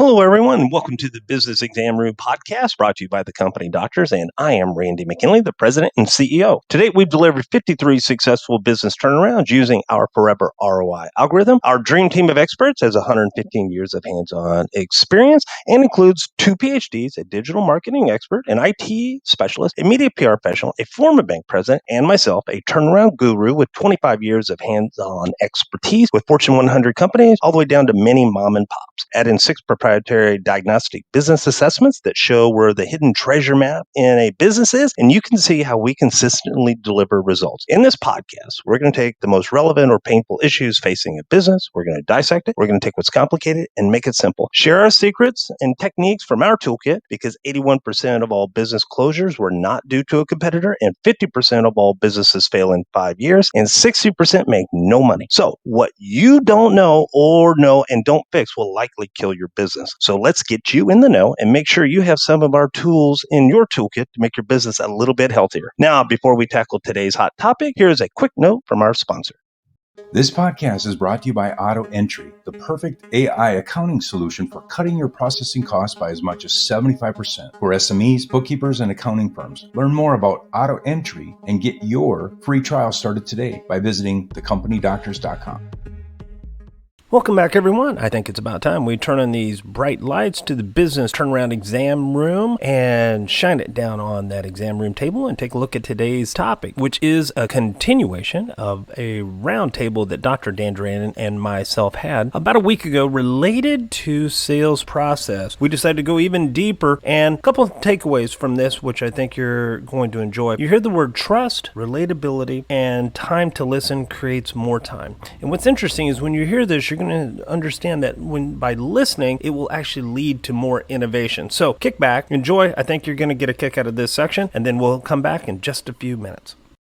Hello, everyone. Welcome to the Business Exam Room podcast brought to you by the company doctors. And I am Randy McKinley, the president and CEO. To date, we've delivered 53 successful business turnarounds using our Forever ROI algorithm. Our dream team of experts has 115 years of hands-on experience and includes 2 PhDs, a digital marketing expert, an IT specialist, a media PR professional, a former bank president, and myself, a turnaround guru with 25 years of hands-on expertise with Fortune 100 companies all the way down to many mom and pops. Add in 6 proprietary diagnostic business assessments that show where the hidden treasure map in a business is, and you can see how we consistently deliver results. In this podcast, we're going to take the most relevant or painful issues facing a business, we're going to dissect it, we're going to take what's complicated and make it simple. Share our secrets and techniques from our toolkit, because 81% of all business closures were not due to a competitor, and 50% of all businesses fail in 5 years, and 60% make no money. So what you don't know or know and don't fix will likely kill your business. So let's get you in the know and make sure you have some of our tools in your toolkit to make your business a little bit healthier. Now, before we tackle today's hot topic, here's a quick note from our sponsor. This podcast is brought to you by Auto Entry, the perfect AI accounting solution for cutting your processing costs by as much as 75% for SMEs, bookkeepers, and accounting firms. Learn more about Auto Entry and get your free trial started today by visiting thecompanydoctors.com. Welcome back, everyone. I think it's about time we turn on these bright lights to the business turnaround exam room and shine it down on that exam room table and take a look at today's topic, which is a continuation of a roundtable that Dr. Dandrian and myself had about a week ago related to sales process. We decided to go even deeper, and a couple of takeaways from this, which I think you're going to enjoy. You hear the word trust, relatability, and time to listen creates more time. And what's interesting is when you hear this, you're going to understand that by listening, it will actually lead to more innovation. So kick back, enjoy. I think you're going to get a kick out of this section, and then we'll come back in just a few minutes.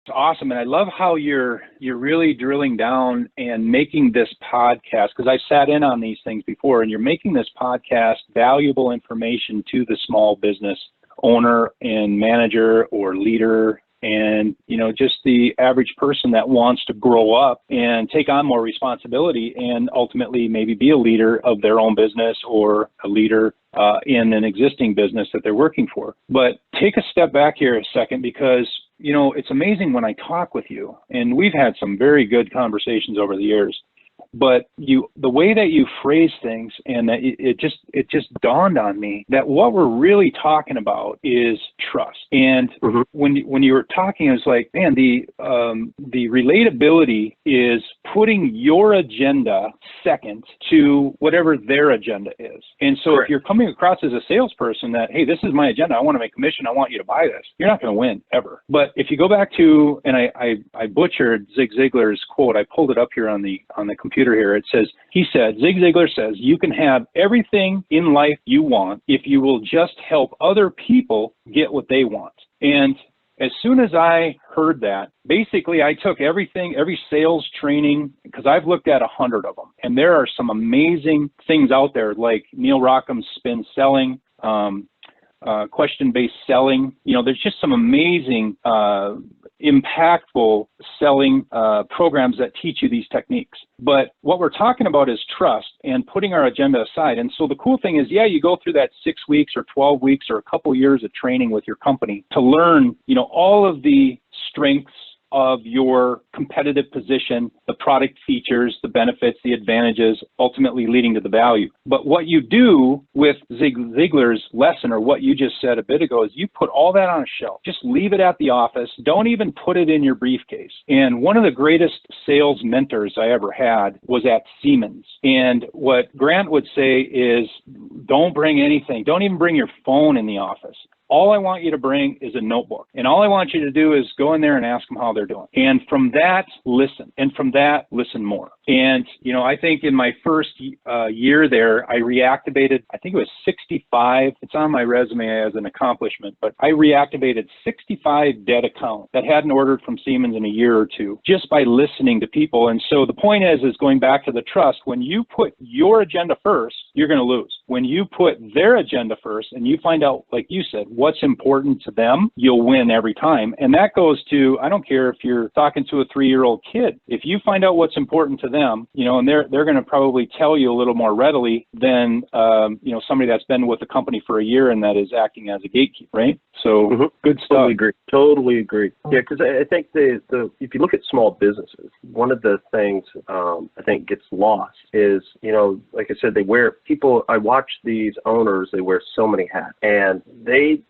It's awesome, and I love how you're really drilling down and making this podcast, because I sat in on these things before, and you're making this podcast valuable information to the small business owner and manager or leader, and just the average person that wants to grow up and take on more responsibility and ultimately maybe be a leader of their own business or a leader in an existing business that they're working for. But take a step back here a second, because it's amazing when I talk with you, and we've had some very good conversations over the years, but the way that you phrase things, and that it just dawned on me that what we're really talking about is trust. And when you were talking, it was like, man, the relatability is putting your agenda second to whatever their agenda is. And so If you're coming across as a salesperson that, hey, this is my agenda, I want to make commission, I want you to buy this, you're not going to win ever. But if you go back to, and I butchered Zig Ziglar's quote, I pulled it up here on the computer here. It says, Zig Ziglar says, you can have everything in life you want if you will just help other people get what they want. And as soon as I heard that, basically I took every sales training, because I've looked at 100 of them, and there are some amazing things out there, like Neil Rockham's spin selling, question-based selling. There's just some amazing, impactful selling programs that teach you these techniques. But what we're talking about is trust and putting our agenda aside. And so the cool thing is, you go through that 6 weeks or 12 weeks or a couple years of training with your company to learn, all of the strengths of your competitive position, the product features, the benefits, the advantages, ultimately leading to the value. But what you do with Zig Ziglar's lesson, or what you just said a bit ago, is you put all that on a shelf. Just leave it at the office. Don't even put it in your briefcase. And one of the greatest sales mentors I ever had was at Siemens. And what Grant would say is, don't bring anything. Don't even bring your phone in the office. All I want you to bring is a notebook. And all I want you to do is go in there and ask them how they're doing. And from that, listen. And from that, listen more. And, I think in my first year there, I reactivated, I think it was 65. It's on my resume as an accomplishment, but I reactivated 65 dead accounts that hadn't ordered from Siemens in a year or two, just by listening to people. And so the point is going back to the trust. When you put your agenda first, you're going to lose. When you put their agenda first and you find out, like you said, what's important to them, you'll win every time. And that goes to, I don't care if you're talking to a 3-year-old kid. If you find out what's important to them, and they're going to probably tell you a little more readily than, somebody that's been with the company for a year and that is acting as a gatekeeper, right? So good stuff. Totally agree. Yeah, because I think if you look at small businesses, one of the things I think gets lost is, like I said, I watch these owners, they wear so many hats, and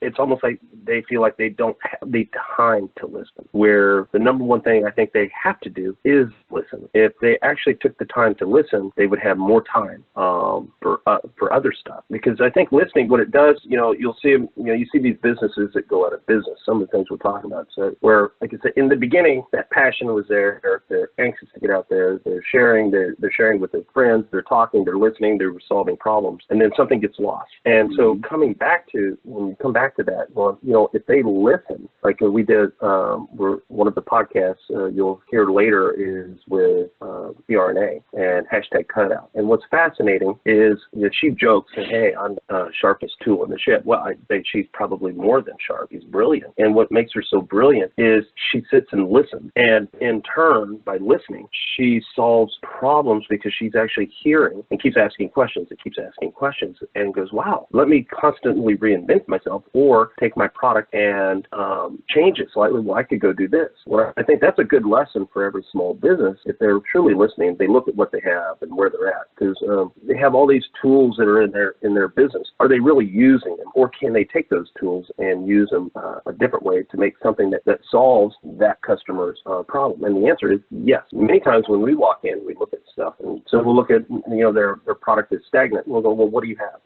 it's almost like they feel like they don't have the time to listen, where the number one thing I think they have to do is listen. If they actually took the time to listen, they would have more time for other stuff. Because I think listening, what it does, you'll see, you see these businesses that go out of business, some of the things we're talking about. So where, like I said, in the beginning, that passion was there. They're anxious to get out there. They're sharing with their friends. They're talking. They're listening. They're solving problems. And then something gets lost. And so when you come back to that, well, if they listen, like we did, one of the podcasts you'll hear later is with RNA and #cutout. And what's fascinating is that she jokes that, hey, I'm the sharpest tool in the shed. Well, I think she's probably more than sharp. She's brilliant. And what makes her so brilliant is she sits and listens. And in turn, by listening, she solves problems because she's actually hearing and keeps asking questions. It keeps asking questions and goes, wow, let me constantly reinvent myself or take my product and change it slightly. Well, I could go do this. Well, I think that's a good lesson for every small business. If they're truly listening, they look at what they have and where they're at, because they have all these tools that are in their business. Are they really using them, or can they take those tools and use them a different way to make something that solves that customer's problem? And the answer is yes. Many times when we walk in, we look at stuff, and so we'll look at their product is stagnant. We'll go, well, what do you have?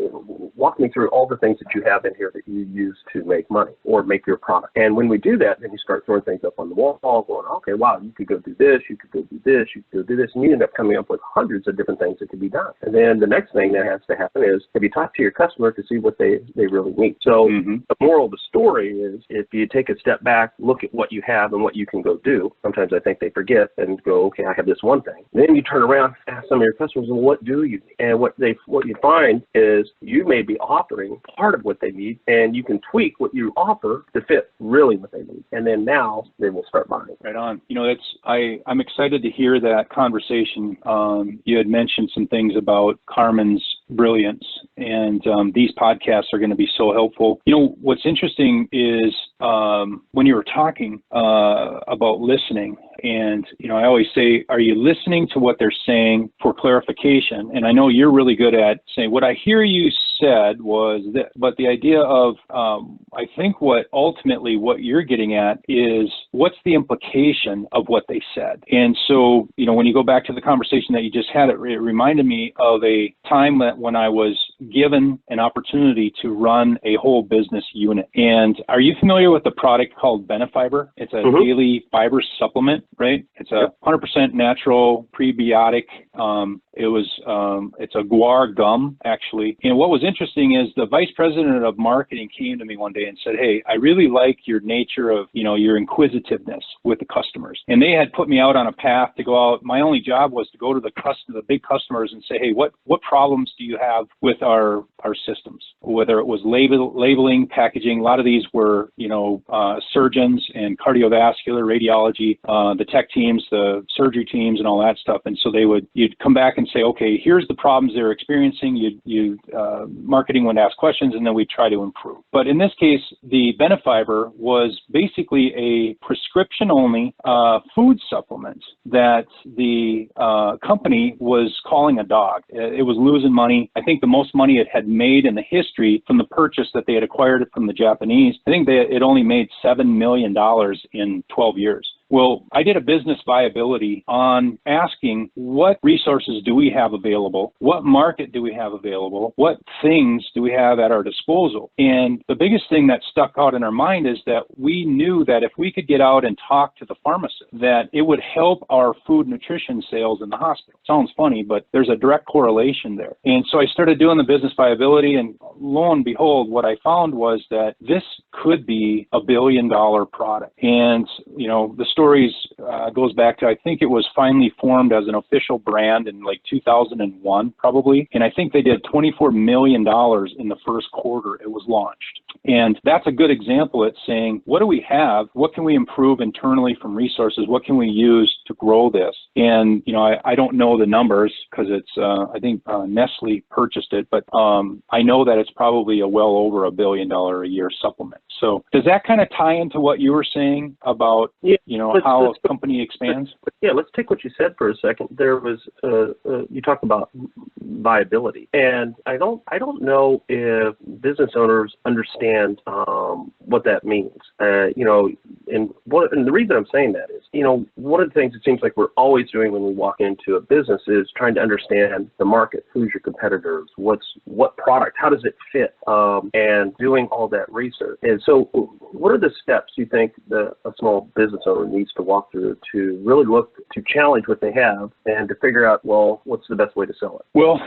Walk me through all the things that you have in here that you use to make money or make your product. And when we do that, then you start throwing things up on the wall, going, okay, wow, you could go do this, you could go do this, you could go do this, and you end up coming up with hundreds of different things that could be done. And then the next thing that has to happen is, have you talked to your customer to see what they really need? So the moral of the story is, if you take a step back, look at what you have and what you can go do. Sometimes I think they forget and go, okay, I have this one thing. Then you turn around, ask some of your customers, well, what do you need? And what you find is you may be offering part of what they need, and you can tweak what you offer to fit really what they need. And then now they will start buying. Right on. I'm excited to hear that conversation. You had mentioned some things about Carmen's brilliance, and these podcasts are going to be so helpful. What's interesting is when you were talking about listening, and I always say, are you listening to what they're saying for clarification? And I know you're really good at saying, what I hear you said was this. But the idea of, I think what you're getting at is, what's the implication of what they said? And so, when you go back to the conversation that you just had, it reminded me of a time when I was given an opportunity to run a whole business unit. And are you familiar with the product called Benefiber? It's a daily fiber supplement, right? It's a 100% natural prebiotic. It's a guar gum, actually. And what was interesting is the vice president of marketing came to me one day and said, hey, I really like your nature of, your inquisitiveness with the customers. And they had put me out on a path to go out. My only job was to go to the big customers and say, hey, what problems do you have with our systems? Whether it was labeling, packaging, a lot of these were, surgeons and cardiovascular, radiology, the tech teams, the surgery teams, and all that stuff. And so you'd come back and say, okay, here's the problems they're experiencing. Marketing would ask questions, and then we'd try to improve. But in this case, the Benefiber was basically a prescription-only food supplement that the company was calling a dog. It was losing money. I think the most money it had made in the history from the purchase that they had acquired it from the Japanese, I think it only made $7 million in 12 years. Well, I did a business viability on asking, what resources do we have available? What market do we have available? What things do we have at our disposal? And the biggest thing that stuck out in our mind is that we knew that if we could get out and talk to the pharmacist, that it would help our food nutrition sales in the hospital. Sounds funny, but there's a direct correlation there. And so I started doing the business viability, and lo and behold, what I found was that this could be a $1 billion product. And, the stories goes back to, I think it was finally formed as an official brand in like 2001, probably. And I think they did $24 million in the first quarter it was launched. And that's a good example at saying, what do we have? What can we improve internally from resources? What can we use to grow this? And, I don't know the numbers because it's, I think Nestle purchased it, but I know that it's probably a well over $1 billion a year supplement. So does that kind of tie into what you were saying about, how a company expands? Yeah, let's take what you said for a second. There was, you talked about viability, and I don't know if business owners understand what that means. And the reason I'm saying that is, one of the things it seems like we're always doing when we walk into a business is trying to understand the market, who's your competitors, what product, how does it fit, and doing all that research. And so, what are the steps you think a small business owner needs to walk through to really look to challenge what they have and to figure out, well, what's the best way to sell it? Well,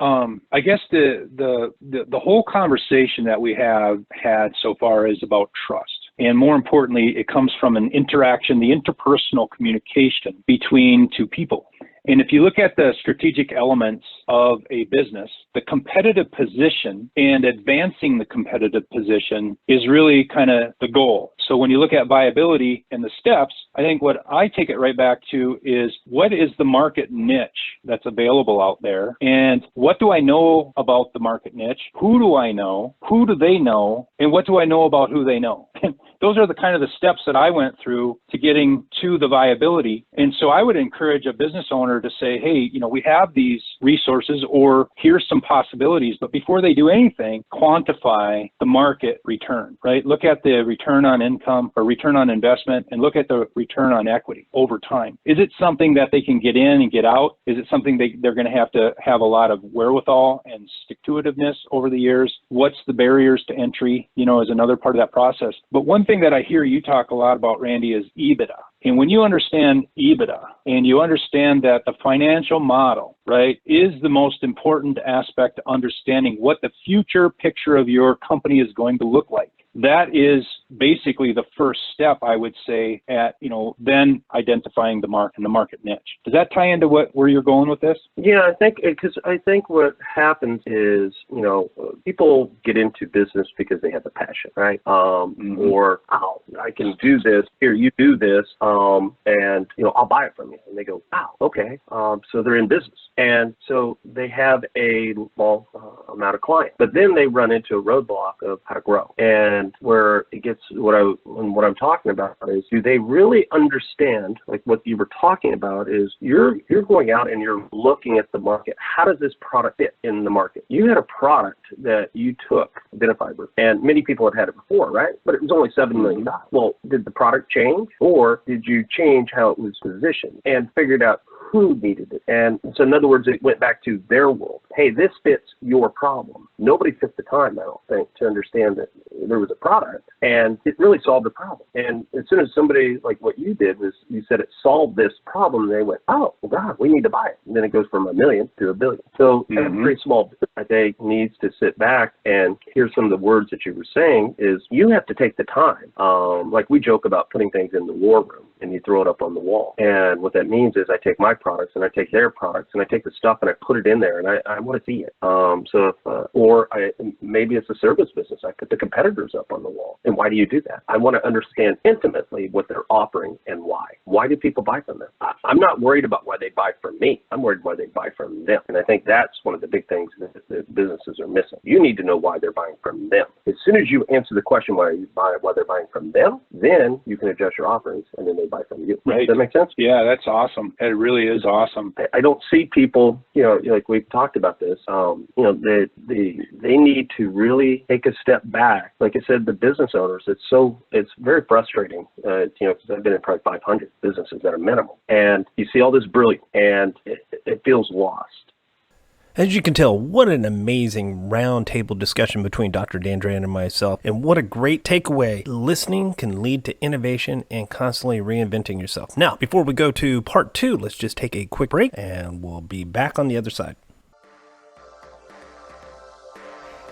I guess the whole conversation that we have had so far is about trust. And more importantly, it comes from an interaction, the interpersonal communication between two people. And if you look at the strategic elements of a business, the competitive position and advancing the competitive position is really kind of the goal. So when you look at viability and the steps, I think what I take it right back to is, what is the market niche that's available out there? And what do I know about the market niche? Who do I know? Who do they know? And what do I know about who they know? Those are the kind of the steps that I went through to getting to the viability. And so I would encourage a business owner to say, hey, we have these resources, or here's some possibilities. But before they do anything, quantify the market return, right? Look at the return on income or return on investment, and look at the return on equity over time. Is it something that they can get in and get out? Is it something they're going to have a lot of wherewithal and stick-to-itiveness over the years? What's the barriers to entry, is another part of that process. But one thing that I hear you talk a lot about, Randy, is EBITDA. And when you understand EBITDA and you understand that the financial model, right, is the most important aspect to understanding what the future picture of your company is going to look like, that is basically the first step, I would say, at, then identifying the market and the market niche. Does that tie into where you're going with this? Yeah, I think what happens is, people get into business because they have a passion, right? Or, I can do this. Here, you do this, and, I'll buy it from you. And they go, okay. So they're in business. And so they have a small amount of clients. But then they run into a roadblock of how to grow. And where it gets, what I'm talking about is, do they really understand, like what you were talking about is, you're going out and you're looking at the market. How does this product fit in the market? You had a product that you took, Benefiber, and many people had it before, right? But it was only $7 million. Well, did the product change, or did you change how it was positioned and figured out who needed it? And so in other words, it went back to their world. Hey, this fits your problem. Nobody took the time, I don't think, to understand that there was a product, and it really solved the problem. And as soon as somebody, like what you did, was you said it solved this problem, and they went, oh, well, God, we need to buy it. And then it goes from $1 million to $1 billion. So every small business, I think, needs to sit back and hear some of the words that you were saying is, you have to take the time. Like we joke about putting things in the war room and you throw it up on the wall. And what that means is, I take my products and I take their products and I take the stuff and I put it in there, and I want to see it. Maybe it's a service business. I put the competitors up on the wall. And why do you do that? I want to understand intimately what they're offering and why. Why do people buy from them? I'm not worried about why they buy from me. I'm worried why they buy from them. And I think that's one of the big things that businesses are missing. You need to know why they're buying from them. As soon as you answer the question why they're buying from them, then you can adjust your offerings, and then they buy from you. Right. Does that make sense? Yeah, that's awesome. It really is awesome. I don't see people, like we've talked about this, they need to really take a step back. Like I said, the business owners, it's very frustrating, because I've been in probably 500 businesses that are minimal, and you see all this brilliant, and it feels lost. As you can tell, what an amazing roundtable discussion between Dr. Dandran and myself, and what a great takeaway. Listening can lead to innovation and constantly reinventing yourself. Now, before we go to part 2, let's just take a quick break, and we'll be back on the other side.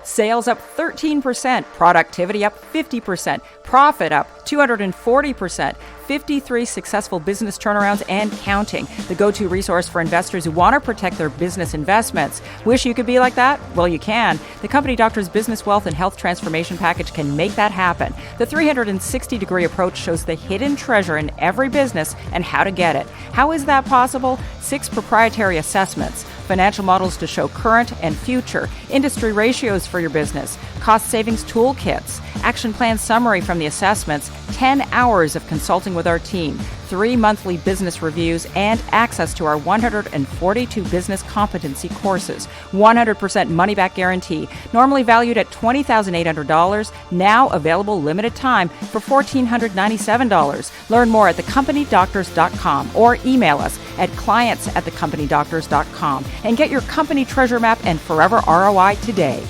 Sales up 13%, productivity up 50%, profit up 240%, 53 successful business turnarounds and counting. The go-to resource for investors who want to protect their business investments. Wish you could be like that? Well, you can. The Company Doctors Business Wealth and Health Transformation Package can make that happen. The 360-degree approach shows the hidden treasure in every business and how to get it. How is that possible? 6 proprietary assessments, financial models to show current and future, industry ratios for your business, cost savings toolkits, action plan summary from the assessments, 10 hours of consulting with our team, 3 monthly business reviews, and access to our 142 business competency courses. 100% money-back guarantee. Normally valued at $20,800, now available limited time for $1,497. Learn more at thecompanydoctors.com or email us at clients@thecompanydoctors.com and get your company treasure map and forever ROI today.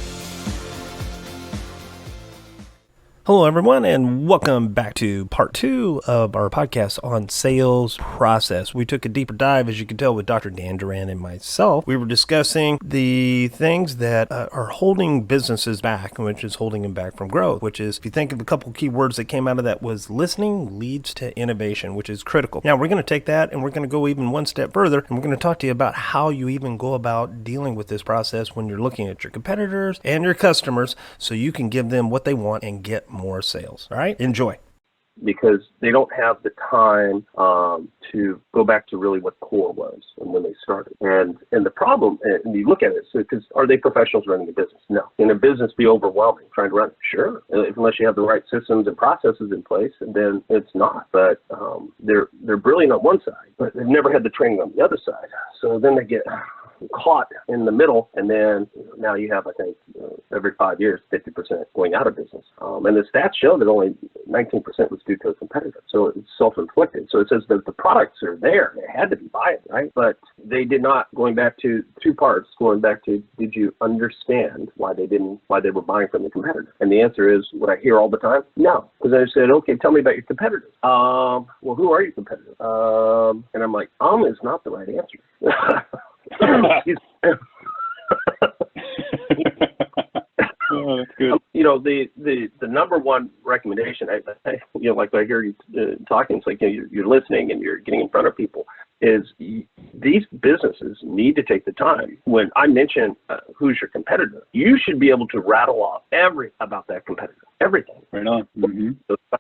Hello, everyone, and welcome back to part 2 of our podcast on sales process. We took a deeper dive, as you can tell, with Dr. Dan Duran and myself. We were discussing the things that are holding businesses back, which is holding them back from growth, which is, if you think of a couple key words that came out of that, was listening leads to innovation, which is critical. Now, we're going to take that and we're going to go even one step further, and we're going to talk to you about how you even go about dealing with this process when you're looking at your competitors and your customers so you can give them what they want and get more sales. All right, enjoy. Because they don't have the time to go back to really what core was and when they started. And the problem, and you look at it, because are they professionals running a business? No. Can a business be overwhelming trying to run it? Sure. Unless you have the right systems and processes in place, and then it's not. But they're brilliant on one side, but they've never had the training on the other side. So then they get caught in the middle, and then now you have, I think, every 5 years, 50% going out of business. And the stats show that only 19% was due to a competitor. So it's self-inflicted. So it says that the products are there. They had to be buying, right? But they did not, going back to 2 parts, going back to, did you understand why they were buying from the competitor? And the answer is, what I hear all the time, no. Because I said, okay, tell me about your competitors. Well, who are your competitors? And I'm like, is not the right answer. Oh, that's good. The number one recommendation, like I hear you talking, it's like you're listening and you're getting in front of people, is these businesses need to take the time. When I mention who's your competitor, you should be able to rattle off about that competitor, everything. Right on. Mm-hmm.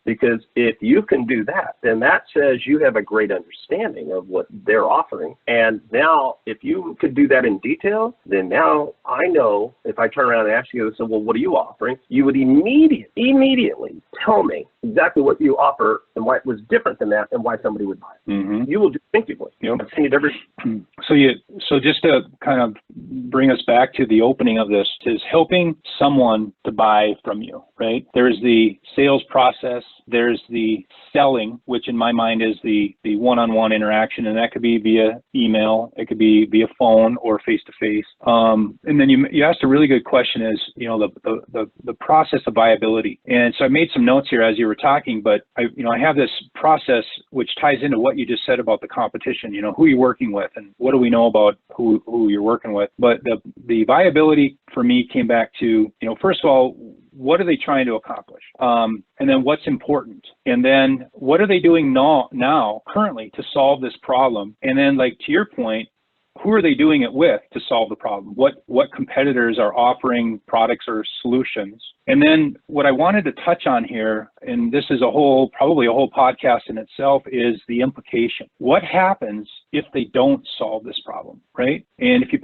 Because if you can do that, then that says you have a great understanding of what they're offering. And now, if you could do that in detail, then now I know if I turn around and ask you, so, well, what are you offering? You would immediately tell me exactly what you offer and why it was different than that and why somebody would buy it. Mm-hmm. You will do instinctively. Yep. I've seen it every. So just to kind of bring us back to the opening of this, is helping someone to buy from you, right? There's the sales process, there's the selling, which in my mind is the one-on-one interaction, and that could be via email, it could be via phone or face-to-face. And then you asked a really good question, is the process of viability. And so I made some notes here as you were talking, but I have this process which ties into what you just said about the competition. Who you're working with and what do we know about who you're working with. But the viability for me came back to, first of all, what are they trying to accomplish? And then what's important? And then what are they doing now currently to solve this problem? And then, like, to your point, who are they doing it with to solve the problem? What competitors are offering products or solutions? And then what I wanted to touch on here, and this is probably a whole podcast in itself, is the implication. What happens if they don't solve this problem, right? And if you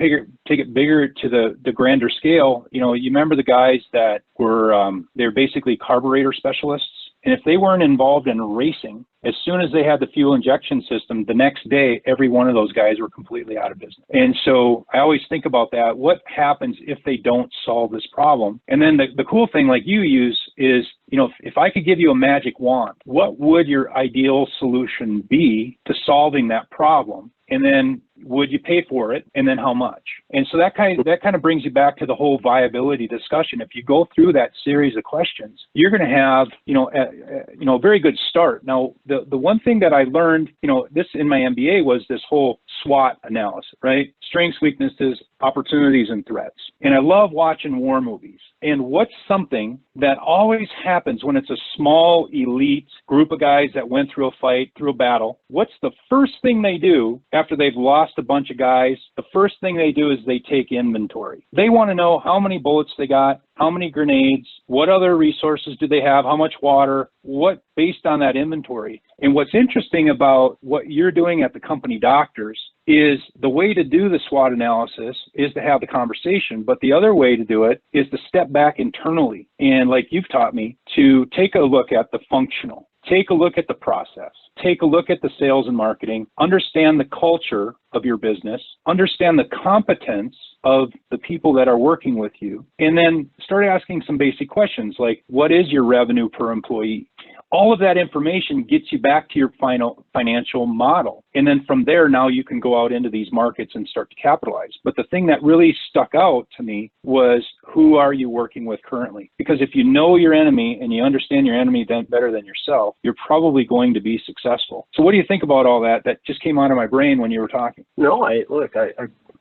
take it bigger to the grander scale, you remember the guys that were, they're basically carburetor specialists. And if they weren't involved in racing, as soon as they had the fuel injection system, the next day, every one of those guys were completely out of business. And so I always think about that. What happens if they don't solve this problem? And then the cool thing, like you use, is, if I could give you a magic wand, what would your ideal solution be to solving that problem? And then would you pay for it, and then how much? And so that kind of brings you back to the whole viability discussion. If you go through that series of questions, you're going to have, a very good start. Now, the one thing that I learned, this in my MBA was this whole SWOT analysis, right? Strengths, weaknesses, opportunities, and threats. And I love watching war movies. And what's something that always happens when it's a small elite group of guys that went through a fight, through a battle? What's the first thing they do after they've lost a bunch of guys? The first thing they do is they take inventory. They want to know how many bullets they got, how many grenades, what other resources do they have, how much water, what based on that inventory. And what's interesting about what you're doing at the company doctors is the way to do the SWOT analysis is to have the conversation, but the other way to do it is to step back internally and, like you've taught me, to take a look at the functional. Take a look at the process. Take a look at the sales and marketing. Understand the culture of your business. Understand the competence of the people that are working with you. And then start asking some basic questions like, what is your revenue per employee? All of that information gets you back to your final financial model. And then from there, now you can go out into these markets and start to capitalize. But the thing that really stuck out to me was, who are you working with currently? Because if you know your enemy and you understand your enemy better than yourself, you're probably going to be successful. So what do you think about all that? That just came out of my brain when you were talking. No, I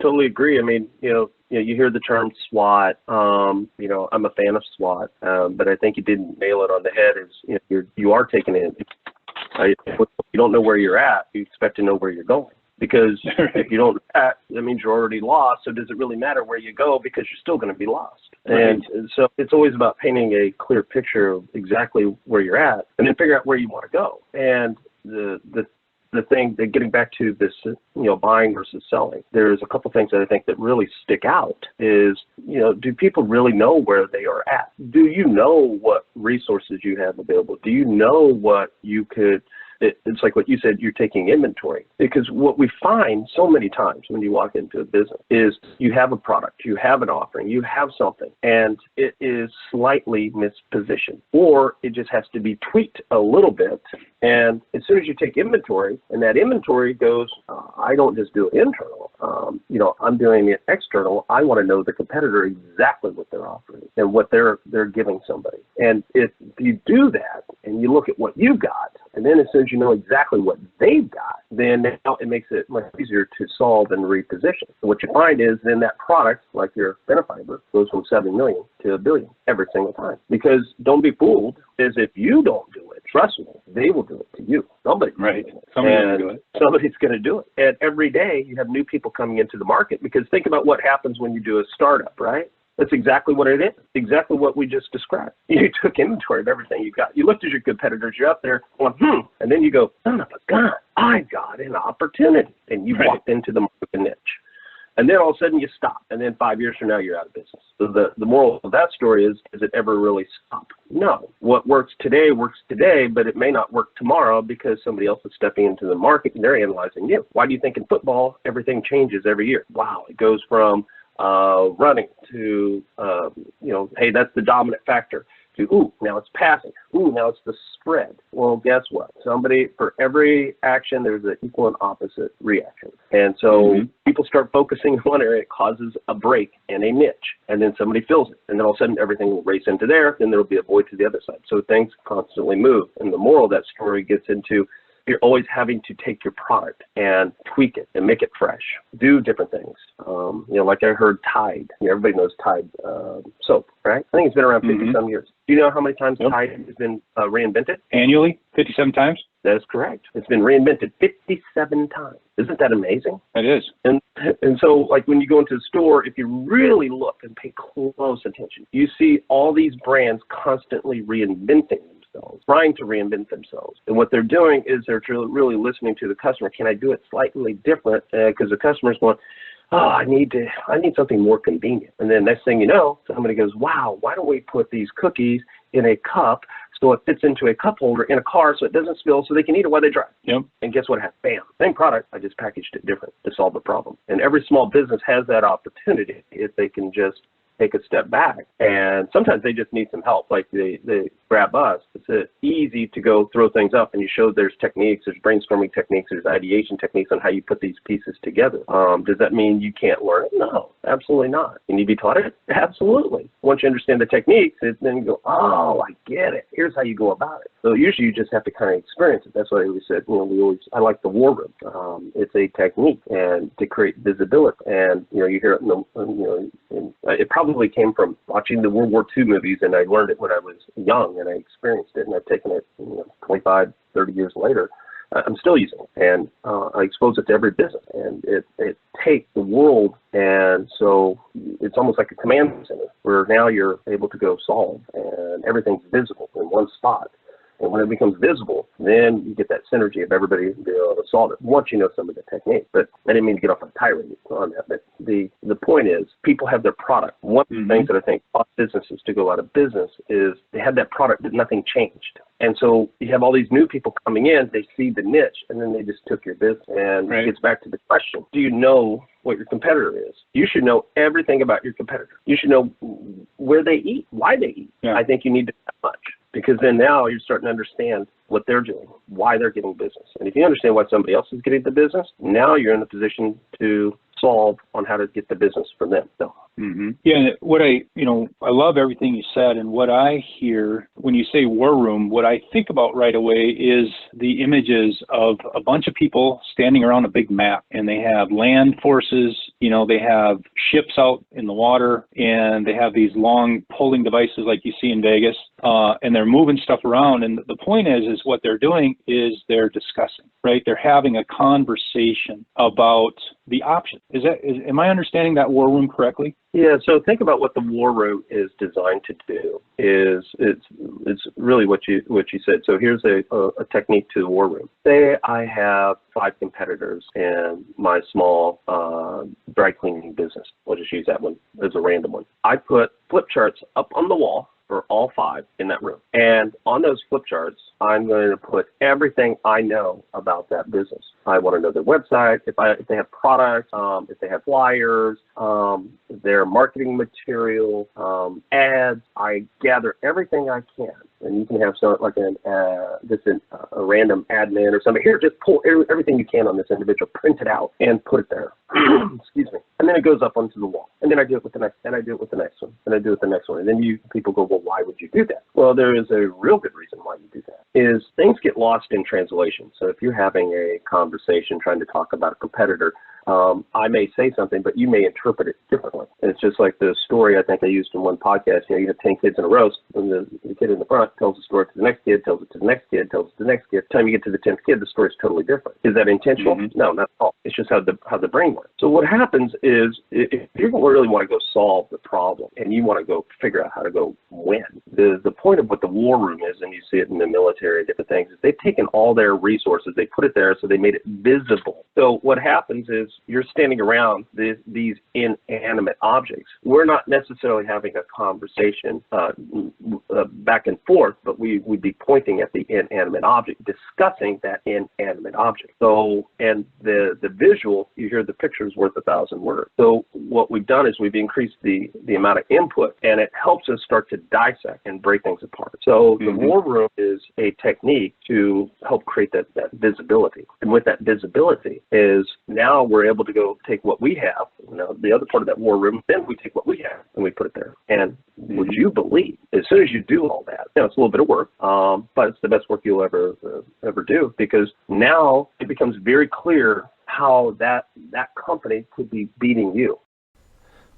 totally agree. I mean, you hear the term SWOT. I'm a fan of SWOT, but I think you didn't nail it on the head. You are taking it. If you don't know where you're at, you expect to know where you're going. Because if you don't know that means you're already lost. So does it really matter where you go? Because you're still going to be lost. Right. And so it's always about painting a clear picture of exactly where you're at, and then figure out where you want to go. And the thing that, getting back to this, buying versus selling, there's a couple things that I think that really stick out is, do people really know where they are at? Do you know what resources you have available? Do you know what you could, it's like what you said, you're taking inventory. Because what we find so many times when you walk into a business is you have a product, you have an offering, you have something, and it is slightly mispositioned, or it just has to be tweaked a little bit. And as soon as you take inventory, and that inventory goes, I don't just do it internal, I'm doing it external. I want to know the competitor exactly what they're offering and what they're giving somebody. And if you do that and you look at what you've got, and then as soon as you know exactly what they've got, then now it makes it much easier to solve and reposition. So what you find is then that product, like your Benefiber, goes from 7 million to $1 billion every single time. Because don't be fooled, is if you don't do it, trust me, they will do it to you. Somebody's going to do it. Somebody's going to do it. And every day you have new people coming into the market, because think about what happens when you do a startup, right? That's exactly what it is, exactly what we just described. You took inventory of everything you got. You looked at your competitors, you're out there going, and then you go, son of a gun, I got an opportunity. And you walked into the market niche. And then all of a sudden you stop. And then 5 years from now, you're out of business. So the moral of that story is it ever really stop? No. What works today, but it may not work tomorrow because somebody else is stepping into the market and they're analyzing you. Why do you think in football, everything changes every year? Wow, it goes from running to, hey, that's the dominant factor, to, now it's passing. Now it's the spread. Well, guess what? For every action, there's an equal and opposite reaction. And so people start focusing in one area, it causes a break in a niche, and then somebody fills it. And then all of a sudden, everything will race into there, then there will be a void to the other side. So things constantly move. And the moral of that story gets into, you're always having to take your product and tweak it and make it fresh. Do different things. Like I heard Tide. Everybody knows Tide soap, right? I think it's been around 50-some years. Do you know how many times Tide has been reinvented? Annually? 57 times? That is correct. It's been reinvented 57 times. Isn't that amazing? It is. And so, like, when you go into the store, if you really look and pay close attention, you see all these brands constantly reinventing themselves, trying to reinvent themselves. And what they're doing is they're really listening to the customer. Can I do it slightly different? Because the customer's going, I need something more convenient. And then next thing you know, somebody goes, wow, why don't we put these cookies in a cup so it fits into a cup holder in a car so it doesn't spill so they can eat it while they drive? Yep. And guess what happened? Bam, same product, I just packaged it different to solve the problem. And every small business has that opportunity if they can just take a step back. And sometimes they just need some help. Like they grab us. It's easy to go throw things up, and you show there's techniques, there's brainstorming techniques, there's ideation techniques on how you put these pieces together. Does that mean you can't learn it? No, absolutely not. Can you be taught it? Absolutely. Once you understand the techniques, then you go, oh, I get it. Here's how you go about it. So usually you just have to kind of experience it. That's why we said, I like the war room. It's a technique and to create visibility. And, you hear it it probably came from watching the World War II movies, and I learned it when I was young, and I experienced it, and I've taken it 25, 30 years later. I'm still using it, and I expose it to every business, and it takes the world, and so it's almost like a command center where now you're able to go solve, and everything's visible in one spot. And when it becomes visible, then you get that synergy of everybody being able to solve it once you know some of the techniques. But I didn't mean to get off on a tirade on that. But the point is, people have their product. One of the things that I think caused businesses to go out of business is they had that product, but nothing changed. And so you have all these new people coming in, they see the niche, and then they just took your business. And It gets back to the question, do you know what your competitor is? You should know everything about your competitor. You should know where they eat, why they eat. Yeah. I think you need to know that much, because then now you're starting to understand what they're doing, why they're getting business. And if you understand why somebody else is getting the business, now you're in a position to solve on how to get the business from them. So. Yeah, and what I love everything you said, and what I hear when you say war room, what I think about right away is the images of a bunch of people standing around a big map, and they have land forces, they have ships out in the water, and they have these long pulling devices like you see in Vegas, and they're moving stuff around. And the point is what they're doing is they're discussing, right? They're having a conversation about the option. Am I understanding that war room correctly? Yeah, so think about what the war room is designed to do. It's really what you said. So here's a technique to the war room. Say I have 5 competitors in my small dry cleaning business. We'll just use that one as a random one. I put flip charts up on the wall for all 5 in that room. And on those flip charts, I'm going to put everything I know about that business. I want to know their website, if they have products, if they have flyers, their marketing material, ads. I gather everything I can. And you can have like a random admin or somebody. Here, just pull everything you can on this individual, print it out, and put it there. Excuse me. And then it goes up onto the wall. And then I do it with the next, and I do it with the next one, and I do it with the next one. And then people go, well, why would you do that? Well, there is a real good reason why you do that. Is things get lost in translation. So if you're having a conversation trying to talk about a competitor, I may say something, but you may interpret it differently. And it's just like the story I think I used in one podcast. You have 10 kids in a row, and the kid in the front tells the story to the next kid, tells it to the next kid, tells it to the next kid. By the time you get to the 10th kid, the story is totally different. Is that intentional? No, not at all. It's just how the brain works. So what happens is, if you really want to go solve the problem and you want to go figure out how to go win, the point of what the war room is, and you see it in the military and different things, is they've taken all their resources, they put it there, so they made it visible. So what happens is, you're standing around these inanimate objects. We're not necessarily having a conversation back and forth, but we'd be pointing at the inanimate object, discussing that inanimate object. So, and the visual, you hear the picture's worth 1,000 words. So what we've done is we've increased the amount of input, and it helps us start to dissect and break things apart. So the war room is a technique to help create that visibility. And with that visibility is now we're able to go take what we have, the other part of that war room, then we take what we have and we put it there. And would you believe, as soon as you do all that, it's a little bit of work, but it's the best work you'll ever do, because now it becomes very clear how that company could be beating you.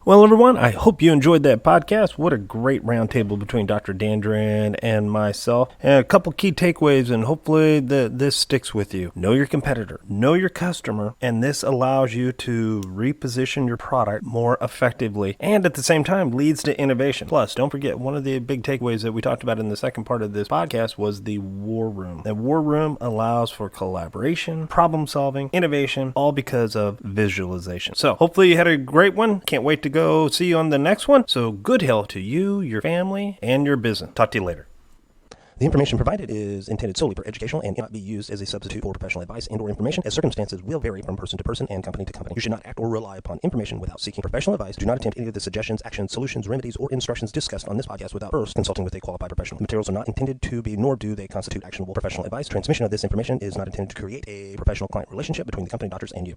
Well, everyone, I hope you enjoyed that podcast. What a great roundtable between Dr. Dandrin and myself. And a couple key takeaways, and hopefully this sticks with you. Know your competitor, know your customer, and this allows you to reposition your product more effectively, and at the same time leads to innovation. Plus, don't forget, one of the big takeaways that we talked about in the second part of this podcast was the war room. The war room allows for collaboration, problem solving, innovation, all because of visualization. So hopefully you had a great one. Can't wait to go see you on the next one. So good health to you, your family, and your business. Talk to you later. The information provided is intended solely for educational and cannot be used as a substitute for professional advice and/or information, as circumstances will vary from person to person and company to company. You should not act or rely upon information without seeking professional advice. Do not attempt any of the suggestions, actions, solutions, remedies, or instructions discussed on this podcast without first consulting with a qualified professional. The materials are not intended to be, nor do they constitute actionable professional advice. Transmission of this information is not intended to create a professional client relationship between the company doctors and you.